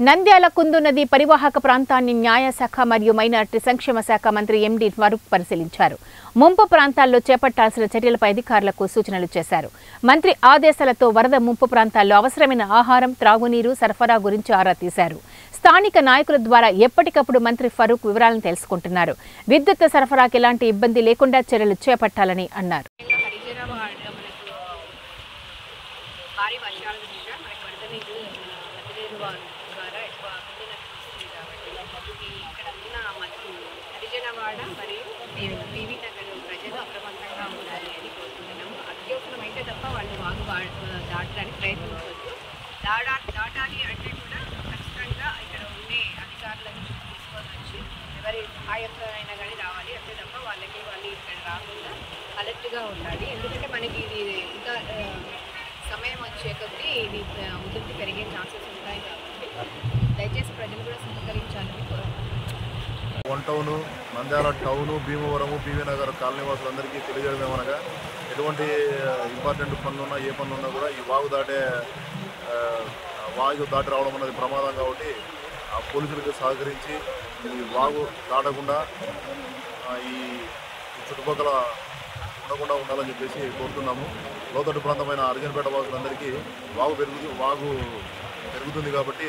నంద్యాల కుందు నది పరివాహక ప్రాంతాన్ని న్యాయశాఖ మరియు మైనారిటీ సంక్షేమ శాఖ మంత్రి ఎండి ఫరూక్ పరిశీలించారు. ముంపు ప్రాంతాల్లో చేపట్టాల్సిన చర్యలపై అధికారులకు సూచనలు చేశారు. మంత్రి ఆదేశాలతో వరద ముంపు ప్రాంతాల్లో అవసరమైన ఆహారం, త్రాగునీరు సరఫరా గురించి ఆరా తీశారు. స్థానిక నాయకుల ద్వారా ఎప్పటికప్పుడు మంత్రి ఫరూక్ వివరాలను తెలుసుకుంటున్నారు. విద్యుత్ సరఫరాకు ఎలాంటి ఇబ్బంది లేకుండా చర్యలు చేపట్టాలని అన్నారు. భారీ వర్షాల దృష్ట్యా మనకి వరద నీరు ద్వారా ఎక్కువ కాబట్టి ఇక్కడ ఉన్న మనకు హరిజనవాడ మరియు పీవీ నగర్ ప్రజలు అప్రమత్తంగా ఉండాలి అని కోరుకుంటున్నాము. అత్యవసరమైతే తప్ప వాళ్ళు వాగు దాటడానికి ప్రయత్నించవచ్చు. దాటాలి అంటే కూడా ఖచ్చితంగా ఇక్కడ ఉండే అధికారులను తీసుకొని వచ్చి ఎవరి సహాయంతో అయినా కానీ రావాలి. అంతే తప్ప వాళ్ళు ఇక్కడ రాకుండా అలర్ట్గా ఉండాలి. ఎందుకంటే మనకి ఇది ఇంకా సమయం వచ్చే కొద్దీ ఇది ఉధృతి పెరిగే ఛాన్సెస్ ఉంటాయి కాబట్టి దయచేసి ప్రజలు కూడా సహకరించాలని కోరుకుంటున్నాను. One town, Nandyal town, Bhimavaram, PV Nagar కాలనీవాసులందరికీ తెలియజేయడం ఏమనగా ఎటువంటి ఇంపార్టెంట్ పనులున్నా ఏ పనులున్నా కూడా ఈ వాగు దాటి రావడం అనేది ప్రమాదం కాబట్టి ఆ పోలీసులకు సహకరించి ఈ వాగు దాటకుండా ఈ చుట్టుపక్కల ఉండకుండా ఉండాలని చెప్పేసి కోరుతున్నాము. లోతట్టు ప్రాంతమైన అర్జున్పేట వాసులందరికీ వాగు పెరుగుతుంది కాబట్టి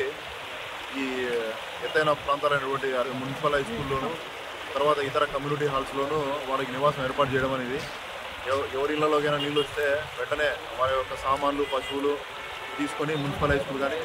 ఈ ఎత్తైన ప్రాంతాలైనటువంటి మున్సిపల్ హై స్కూల్లోనూ తర్వాత ఇతర కమ్యూనిటీ హాల్స్లోనూ వాళ్ళకి నివాసం ఏర్పాటు చేయడం అనేది ఎవరి ఇళ్లలోకైనా నీళ్ళు వస్తే వెంటనే వారి యొక్క సామాన్లు, పశువులు తీసుకొని మున్సిపల్ హై స్కూల్ కానీ